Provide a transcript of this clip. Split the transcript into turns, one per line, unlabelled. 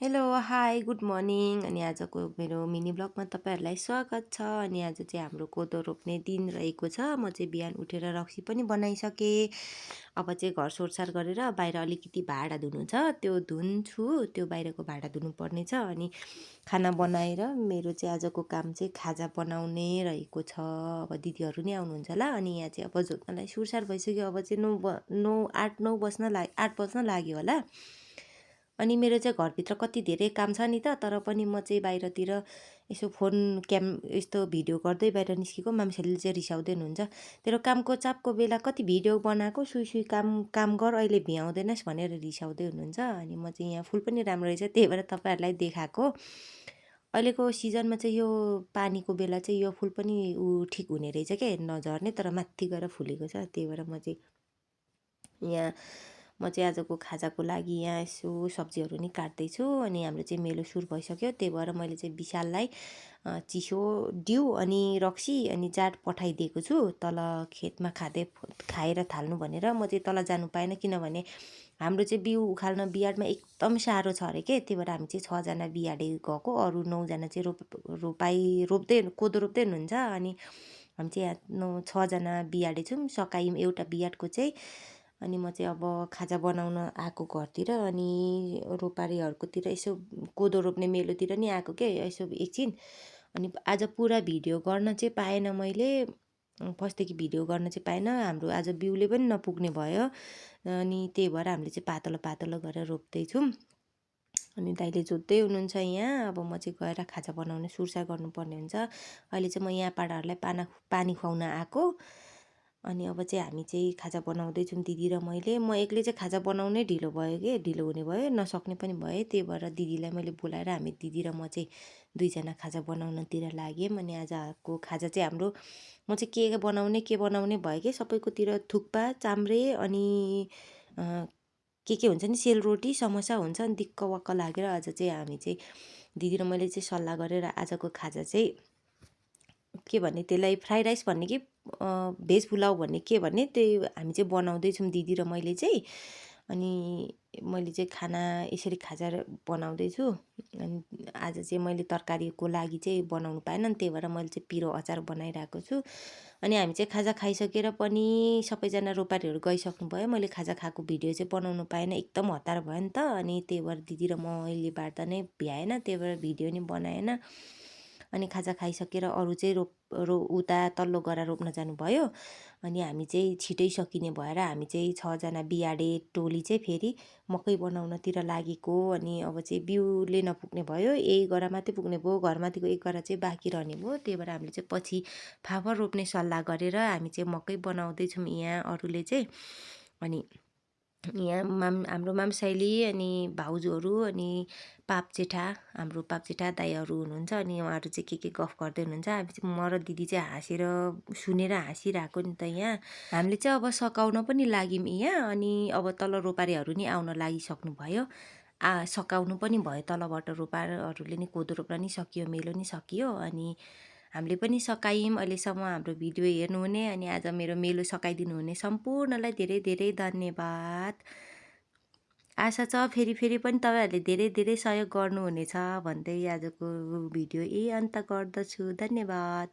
Hello, high, good morning. अनि आजको मेरो मिनी ब्लगमा तपाईँहरूलाई स्वागत छ। अनि आज चाहिँ हाम्रो कोदो रोप्ने दिन रहेको छ। म चाहिँ बिहान उठेर रक्सी पनि बनाइसकेँ। अब चाहिँ घर सोरसार गरेर बाहिर अलिकति भाँडा धुनु छ, त्यो धुन्छु। त्यो बाहिरको भाँडा धुनुपर्ने छ। अनि खाना बनाएर मेरो चाहिँ आजको काम चाहिँ खाजा बनाउने रहेको छ। अब दिदीहरू नै आउनुहुन्छ होला। अनि यहाँ चाहिँ अब जोत्नलाई सुरसार भइसक्यो। अब चाहिँ 8 बज्न लाग्यो होला। अनि मेरो चाहिँ घरभित्र कति धेरै काम छ नि त, तर पनि म चाहिँ बाहिरतिर यसो फोन यस्तो भिडियो गर्दै बाहिर निस्केको। मान्छेले चाहिँ रिसाउँदै हुनुहुन्छ, तेरो कामको चापको बेला कति भिडियो बनाएको, सुई काम गर, अहिले भ्याउँदैनस् भनेर रिसाउँदै हुनुहुन्छ। अनि म चाहिँ यहाँ फुल पनि राम्रो रहेछ, त्यही भएर तपाईँहरूलाई देखाएको। अहिलेको सिजनमा चाहिँ यो पानीको बेला चाहिँ यो फुल पनि ठिक हुने रहेछ क्या, नझर्ने, तर माथि गएर फुलेको छ। त्यही भएर म चाहिँ आजको खाजाको लागि यहाँ यसो सब्जीहरू नि काट्दैछु। अनि हाम्रो चाहिँ मेलो सुरु भइसक्यो, त्यही भएर मैले चाहिँ विशाललाई चिसो डिउ अनि रक्सी अनि चाट पठाइदिएको छु तल खेतमा खाएर थाल्नु भनेर। म चाहिँ तल जानु पाएन, किनभने हाम्रो चाहिँ बिउ उखाल्न बियाडमा एकदम साह्रो छ अरे के। त्यही भएर हामी चाहिँ 6जना बियाडे गएको, अरू 9जना चाहिँ कोदो रोप्दै हुनुहुन्छ। अनि हामी चाहिँ यहाँ 6जना बियाडे छौँ, सकायौँ एउटा बियाडको चाहिँ। अनि म चाहिँ अब खाजा बनाउन आएको घरतिर। अनि रोपारीहरूकोतिर यसो कोदो रोप्ने मेलोतिर नि आएको के, यसो एकछिन। अनि आज पुरा भिडियो गर्न चाहिँ पाएन मैले, फर्स्टदेखि भिडियो गर्न चाहिँ पाएन। हाम्रो आज बिउले पनि नपुग्ने भयो। अनि त्यही भएर हामीले चाहिँ पातलो पातलो गरेर रोप्दैछौँ। अनि दाइले जोत्दै हुनुहुन्छ यहाँ। अब म चाहिँ गएर खाजा बनाउने सुरसार गर्नुपर्ने हुन्छ। अहिले चाहिँ म यहाँ पाडाहरूलाई पानी खुवाउन आएको। अनि अब चाहिँ हामी चाहिँ खाजा बनाउँदैछौँ, दिदी र मैले। म एक्लै चाहिँ खाजा बनाउनै ढिलो हुने भयो, नसक्ने पनि भएँ। त्यही भएर दिदीलाई मैले बोलाएर हामी दिदी र म चाहिँ 2जना खाजा बनाउनतिर लाग्यौँ। अनि आजको खाजा चाहिँ हाम्रो म चाहिँ के बनाउने भयो कि सबैकोतिर थुक्पा, चाम्रे अनि के हुन्छ नि, सेलरोटी, समोसा हुन्छ। अनि दिक्क वाक्क लागेर आज चाहिँ हामी चाहिँ दिदी र मैले चाहिँ सल्लाह गरेर आजको खाजा चाहिँ के भन्ने, त्यसलाई फ्राई राइस भन्ने कि भेज पुलाउ भन्ने के भन्ने, त्यही हामी चाहिँ बनाउँदैछौँ दिदी र मैले चाहिँ। अनि मैले चाहिँ खाना यसरी खाजा बनाउँदैछु। अनि आज चाहिँ मैले तरकारीको लागि चाहिँ बनाउनु पाएन, त्यही भएर मैले चाहिँ पिरो अचार बनाइरहेको छु। अनि हामी चाहिँ खाजा खाइसकेर पनि सबैजना रोपारीहरू गइसक्नुभयो। मैले खाजा खाएको भिडियो चाहिँ बनाउनु पाएन, एकदम हतार भयो नि त। अनि त्यही भएर दिदी र मैले बाँड्दा नै भ्याएन, त्यही भएर भिडियो नि बनाएन। अनि खाजा खाइसकेर अरू चाहिँ उता तल्लो गरा रोप्न जानुभयो। अनि हामी चाहिँ छिटै सकिने भएर हामी चाहिँ 6जना बियाडे टोली चाहिँ फेरि मकै बनाउनतिर लागेको। अनि अब चाहिँ बिउले नपुग्ने भयो, यही गरा मात्रै पुग्ने भयो, घरमाथिको एक गरा चाहिँ बाँकी रहने भयो। त्यही भएर हामीले चाहिँ पछि फापर रोप्ने सल्लाह गरेर हामी चाहिँ मकै बनाउँदैछौँ यहाँ अरूले चाहिँ। अनि यहाँ हाम्रो मामसाइली अनि भाउजूहरू अनि हाम्रो पाप जेठा दाइहरू हुनुहुन्छ। अनि उहाँहरू चाहिँ के गफ गर्दै हुनुहुन्छ। हामी चाहिँ म र दिदी चाहिँ हाँसेर सुनेर हाँसिरहेको नि त यहाँ। हामीले चाहिँ अब सकाउन पनि लाग्यौँ यहाँ। अनि अब तल रोपारीहरू नि आउन लागिसक्नुभयो, सकाउनु पनि भयो तलबाट। रोपारहरूले नि कोदो रोप्न नि सकियो, मेलो नि सकियो। अनि हामीले पनि सकायौँ। अहिलेसम्म हाम्रो भिडियो हेर्नुहुने अनि आज मेरो मेलो सकाइदिनु हुने सम्पूर्णलाई धेरै धेरै धन्यवाद। आशा छ फेरि पनि तपाईँहरूले धेरै धेरै सहयोग गर्नुहुनेछ भन्दै आजको भिडियो यही अन्त गर्दछु। धन्यवाद।